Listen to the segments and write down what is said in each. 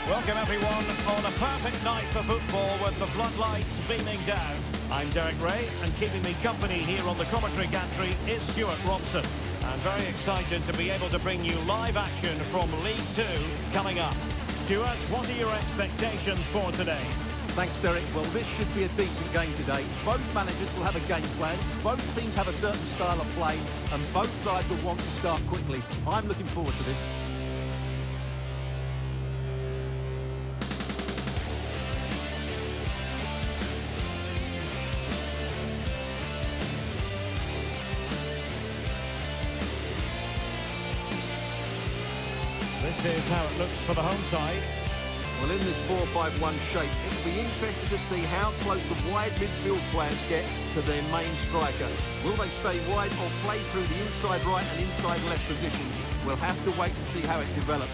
Welcome everyone on a perfect night for football with the floodlights beaming down. I'm Derek Ray, and keeping me company here on the commentary gantry is Stuart Robson. I'm very excited to be able to bring you live action from League Two coming up. Stuart, what are your expectations for today? Thanks, Derek. Well, this should be a decent game today. Both managers will have a game plan, both teams have a certain style of play, and both sides will want to start quickly. I'm looking forward to this. This is how it looks for the home side. Well, in this 4-5-1 shape, it will be interesting to see how close the wide midfield players get to their main striker. Will they stay wide or play through the inside right and inside left positions? We'll have to wait to see how it develops.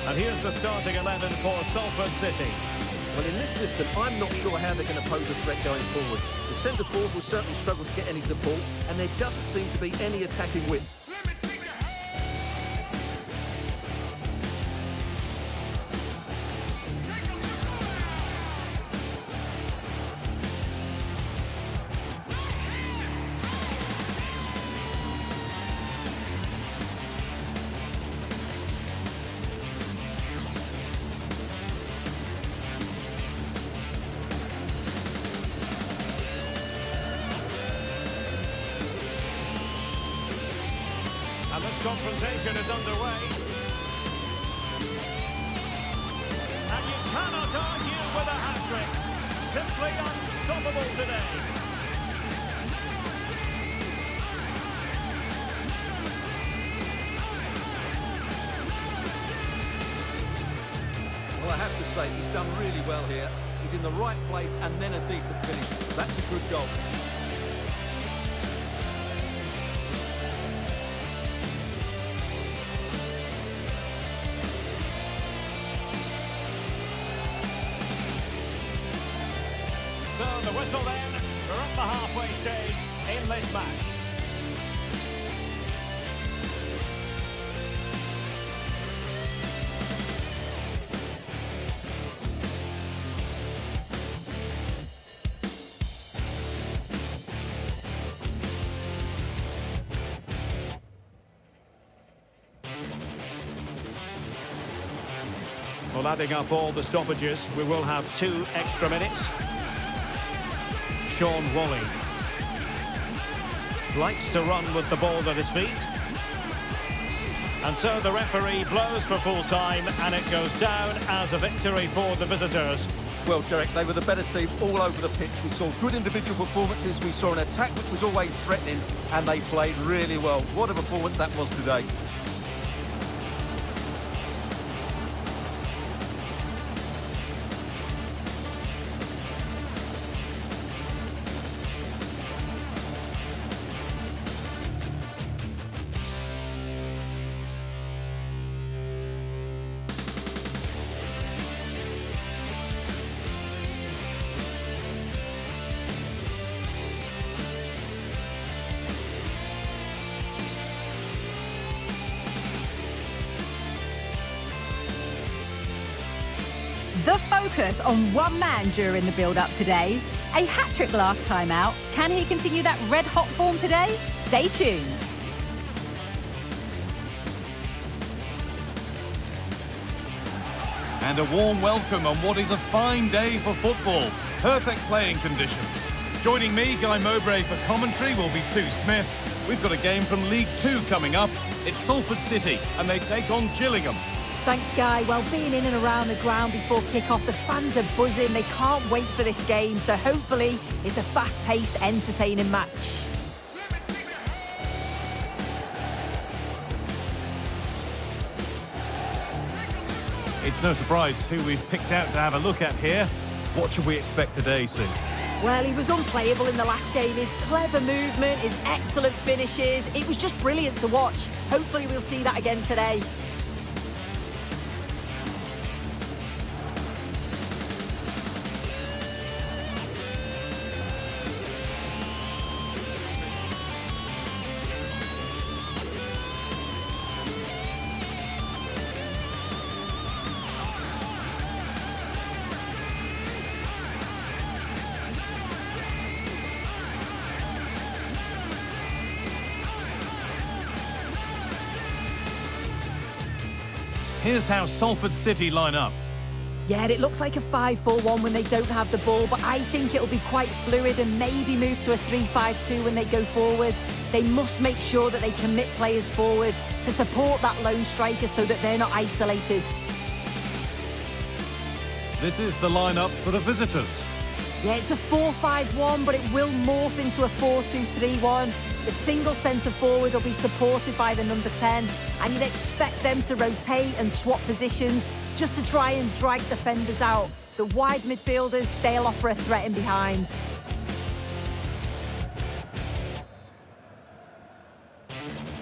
And here's the starting 11 for Salford City. Well, in this system, I'm not sure how they're going to pose a threat going forward. The centre-forward will certainly struggle to get any support, and there doesn't seem to be any attacking width. And this confrontation is underway. And you cannot argue with a hat-trick. Simply unstoppable today. Well, I have to say, he's done really well here. He's in the right place and then a decent finish. That's a good goal. So the whistle then, we're at the halfway stage in this match. Well, adding up all the stoppages, we will have 2 extra minutes. Sean Wally likes to run with the ball at his feet. And so the referee blows for full time, and it goes down as a victory for the visitors. Well, Derek, they were the better team all over the pitch. We saw good individual performances. We saw an attack which was always threatening, and they played really well. What a performance that was today. The focus on one man during the build-up today. A hat-trick last time out. Can he continue that red-hot form today? Stay tuned. And a warm welcome on what is a fine day for football. Perfect playing conditions. Joining me, Guy Mowbray, for commentary will be Sue Smith. We've got a game from League Two coming up. It's Salford City, and they take on Gillingham. Thanks, Guy. Well, being in and around the ground before kick-off, the fans are buzzing. They can't wait for this game, so hopefully it's a fast-paced, entertaining match. It's no surprise who we've picked out to have a look at here. What should we expect today, Sue? Well, he was unplayable in the last game. His clever movement, his excellent finishes, it was just brilliant to watch. Hopefully we'll see that again today. Here's how Salford City line up. Yeah, it looks like a 5-4-1 when they don't have the ball, but I think it'll be quite fluid and maybe move to a 3-5-2 when they go forward. They must make sure that they commit players forward to support that lone striker so that they're not isolated. This is the lineup for the visitors. Yeah, it's a 4-5-1, but it will morph into a 4-2-3-1. The single centre forward will be supported by the number 10, and you'd expect them to rotate and swap positions just to try and drag defenders out. The wide midfielders, they'll offer a threat in behind.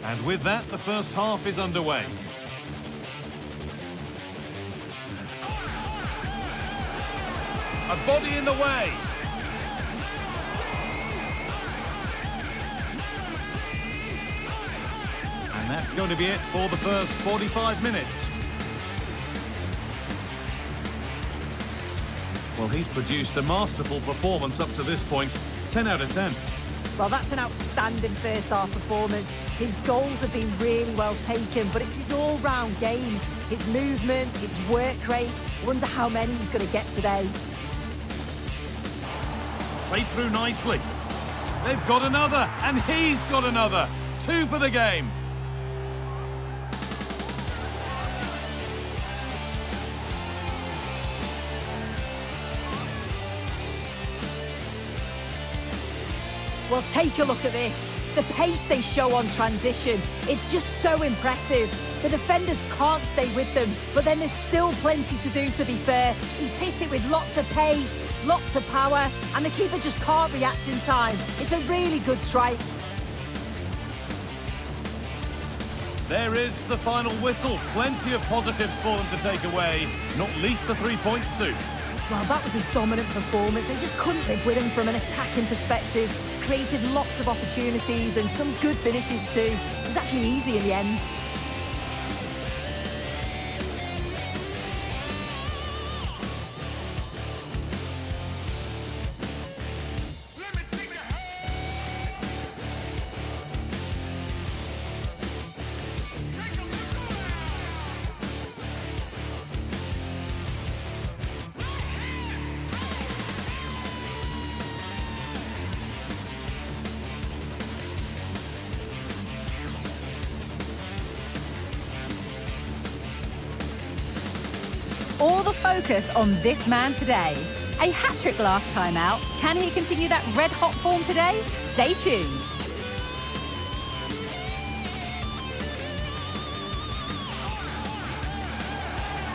And with that, the first half is underway. A body in the way. And that's going to be it for the first 45 minutes. Well, he's produced a masterful performance up to this point. 10 out of 10. Well, that's an outstanding first half performance. His goals have been really well taken, but it's his all-round game. His movement, his work rate. I wonder how many he's going to get today. Played through nicely. They've got another, and he's got another. 2 for the game. Well, take a look at this. The pace they show on transition, it's just so impressive. The defenders can't stay with them, but then there's still plenty to do, to be fair. He's hit it with lots of pace, lots of power, and the keeper just can't react in time. It's a really good strike. There is the final whistle. Plenty of positives for them to take away, not least the 3 points, Sue. Well, that was a dominant performance. They just couldn't live with him from an attacking perspective. Created lots of opportunities and some good finishes too. It was actually easy in the end. All the focus on this man today. A hat-trick last time out. Can he continue that red-hot form today? Stay tuned.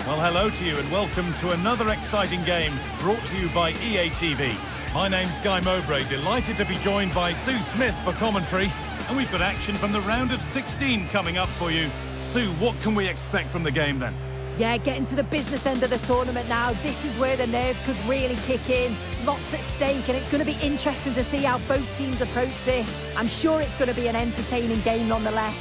Well, hello to you and welcome to another exciting game brought to you by EA TV. My name's Guy Mowbray, delighted to be joined by Sue Smith for commentary. And we've got action from the round of 16 coming up for you. Sue, what can we expect from the game then? Yeah, getting to the business end of the tournament now. This is where the nerves could really kick in. Lots at stake, and it's going to be interesting to see how both teams approach this. I'm sure it's going to be an entertaining game nonetheless.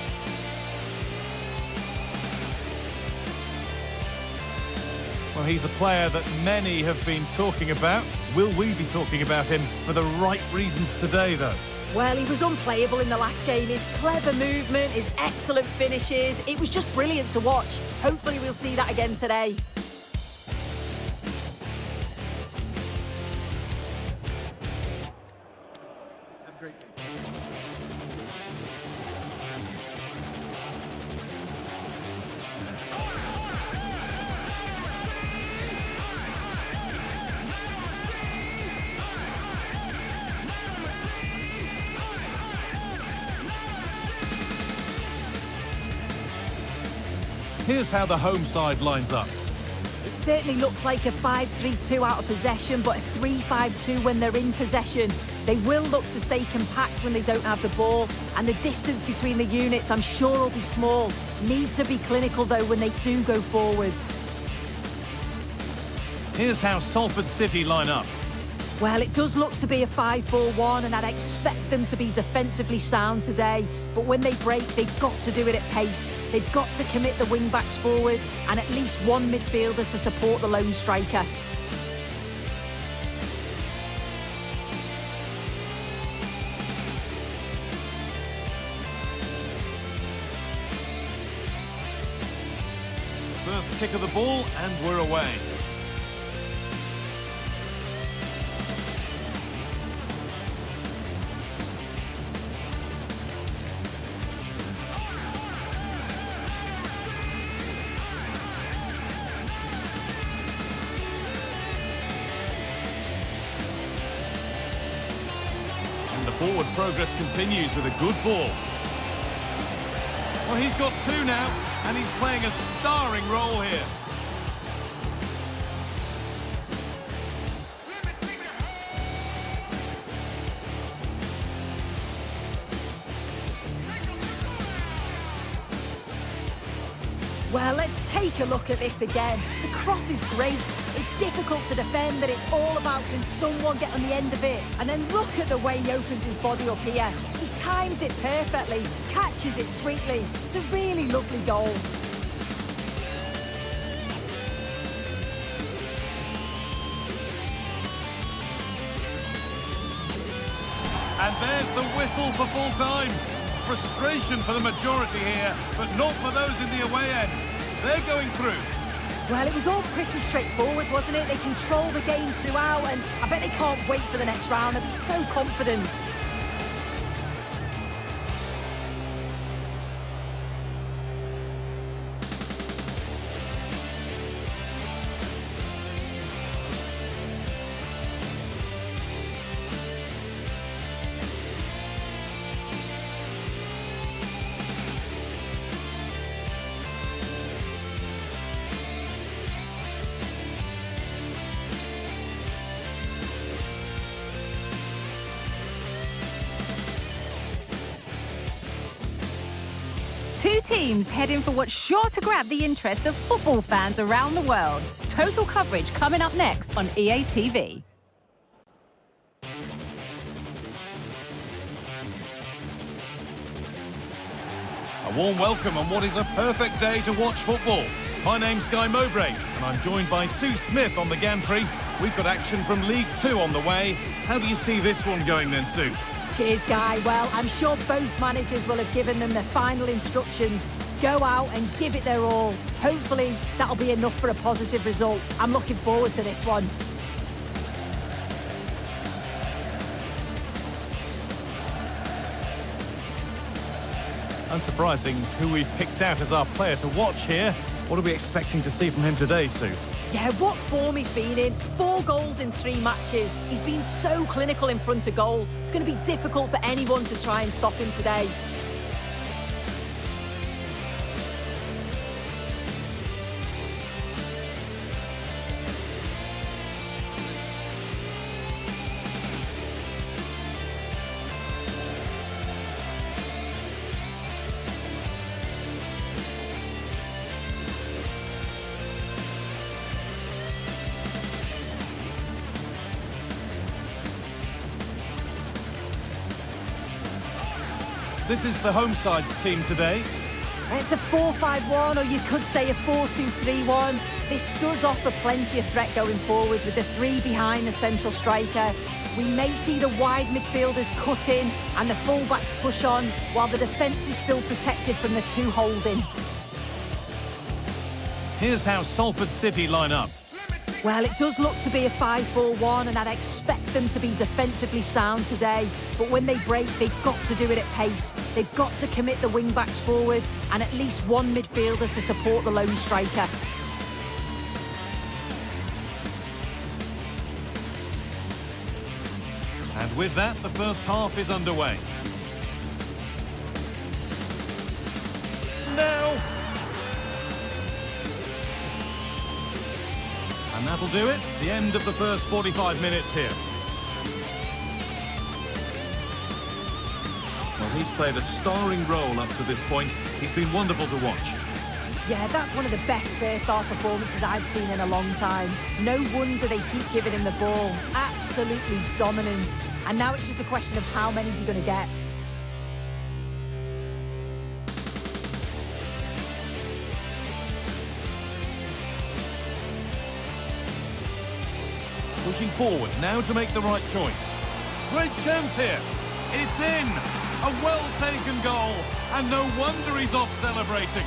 Well, he's a player that many have been talking about. Will we be talking about him for the right reasons today, though? Well, he was unplayable in the last game. His clever movement, his excellent finishes, it was just brilliant to watch. Hopefully we'll see that again today. Have a great game. Here's how the home side lines up. It certainly looks like a 5-3-2 out of possession, but a 3-5-2 when they're in possession. They will look to stay compact when they don't have the ball, and the distance between the units, I'm sure, will be small. Need to be clinical, though, when they do go forward. Here's how Salford City line up. Well, it does look to be a 5-4-1, and I'd expect them to be defensively sound today. But when they break, they've got to do it at pace. They've got to commit the wing-backs forward and at least one midfielder to support the lone striker. First kick of the ball, and we're away. The forward progress continues with a good ball. Well, he's got two now, and he's playing a starring role here. Well, let's take a look at this again. The cross is great. It's difficult to defend, but it's all about can someone get on the end of it. And then look at the way he opens his body up here. He times it perfectly, catches it sweetly. It's a really lovely goal. And there's the whistle for full time. Frustration for the majority here, but not for those in the away end. They're going through. Well, it was all pretty straightforward, wasn't it? They controlled the game throughout, and I bet they can't wait for the next round. They'll be so confident. Two teams heading for what's sure to grab the interest of football fans around the world. Total coverage coming up next on EA TV. A warm welcome on what is a perfect day to watch football. My name's Guy Mowbray, and I'm joined by Sue Smith on the gantry. We've got action from League Two on the way. How do you see this one going then, Sue? Cheers, Guy. Well, I'm sure both managers will have given them their final instructions. Go out and give it their all. Hopefully, that'll be enough for a positive result. I'm looking forward to this one. Unsurprising who we've picked out as our player to watch here. What are we expecting to see from him today, Sue? Yeah, what form he's been in. 4 goals in 3 matches. He's been so clinical in front of goal. It's going to be difficult for anyone to try and stop him today. This is the home side's team today. It's a 4-5-1, or you could say a 4-2-3-1. This does offer plenty of threat going forward with the 3 behind the central striker. We may see the wide midfielders cut in and the full-backs push on, while the defence is still protected from the 2 holding. Here's how Salford City line up. Well, it does look to be a 5-4-1, and I'd expect them to be defensively sound today. But when they break, they've got to do it at pace. They've got to commit the wing-backs forward and at least 1 midfielder to support the lone striker. And with that, the first half is underway. Now! And that'll do it. The end of the first 45 minutes here. Well, he's played a starring role up to this point. He's been wonderful to watch. Yeah, that's one of the best first-half performances I've seen in a long time. No wonder they keep giving him the ball. Absolutely dominant. And now it's just a question of how many is he going to get. Pushing forward now to make the right choice. Great chance here. It's in. A well-taken goal. And no wonder he's off celebrating.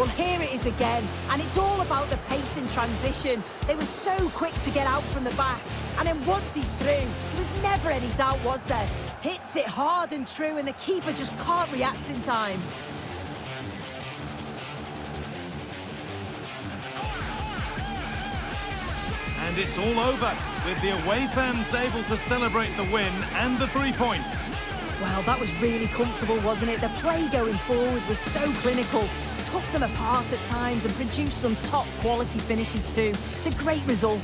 Well, here it is again, and it's all about the pace in transition. They were so quick to get out from the back, and then once he's through, there was never any doubt, was there? Hits it hard and true, and the keeper just can't react in time. And it's all over, with the away fans able to celebrate the win and the 3 points. Well, that was really comfortable, wasn't it? The play going forward was so clinical. Took them apart at times and produced some top quality finishes too. It's a great result.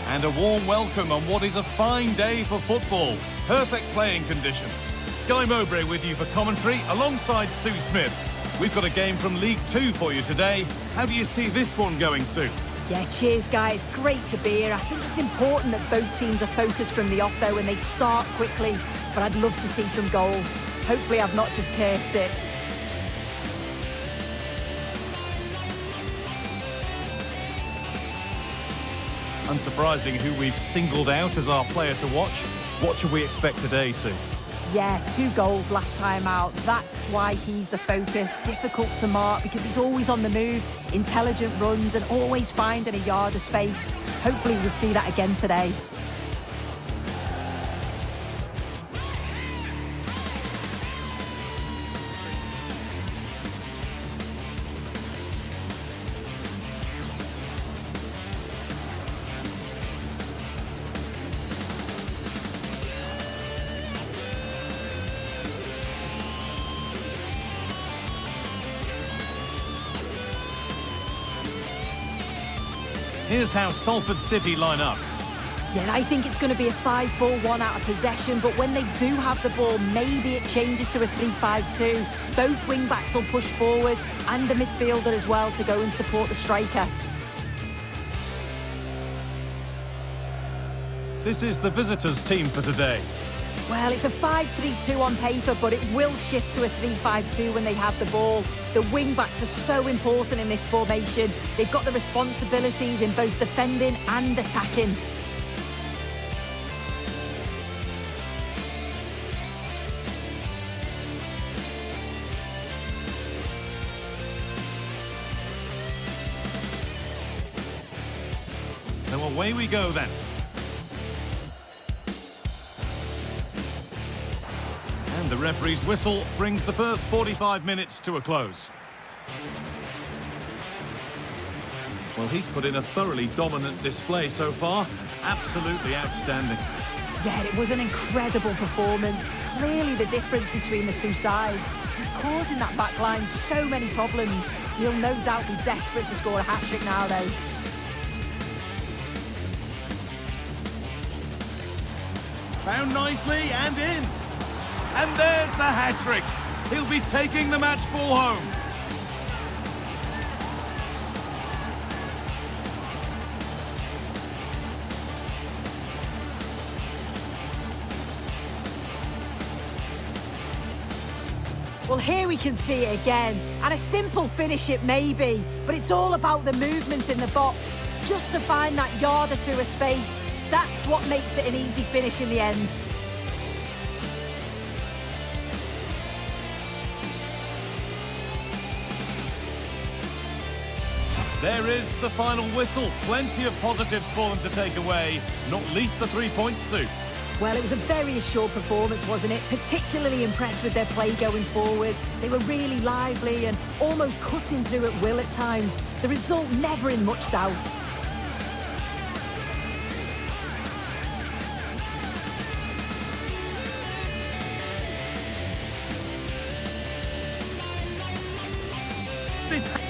And a warm welcome on what is a fine day for football. Perfect playing conditions. Guy Mowbray with you for commentary alongside Sue Smith. We've got a game from League Two for you today. How do you see this one going, Sue? Yeah, cheers, guys. Great to be here. I think it's important that both teams are focused from the off, though, and they start quickly. But I'd love to see some goals. Hopefully I've not just cursed it. Unsurprising who we've singled out as our player to watch. What should we expect today, Sue? Yeah, 2 goals last time out. That's why he's the focus. Difficult to mark because he's always on the move. Intelligent runs and always finding a yard of space. Hopefully we'll see that again today. Here's how Salford City line up. Yeah, I think it's going to be a 5-4-1 out of possession, but when they do have the ball, maybe it changes to a 3-5-2. Both wing-backs will push forward, and a midfielder as well to go and support the striker. This is the visitors' team for today. Well, it's a 5-3-2 on paper, but it will shift to a 3-5-2 when they have the ball. The wing-backs are so important in this formation. They've got the responsibilities in both defending and attacking. So away we go then. And the referee's whistle brings the first 45 minutes to a close. Well, he's put in a thoroughly dominant display so far. Absolutely outstanding. Yeah, it was an incredible performance. Clearly the difference between the two sides. He's causing that back line so many problems. He'll no doubt be desperate to score a hat-trick now, though. Found nicely and in. And there's the hat-trick. He'll be taking the match ball home. Well, here we can see it again. And a simple finish it may be, but it's all about the movement in the box. Just to find that yard or two of space. That's what makes it an easy finish in the end. There is the final whistle. Plenty of positives for them to take away, not least the 3 points, Sue. Well, it was a very assured performance, wasn't it? Particularly impressed with their play going forward. They were really lively and almost cutting through at will at times. The result never in much doubt. This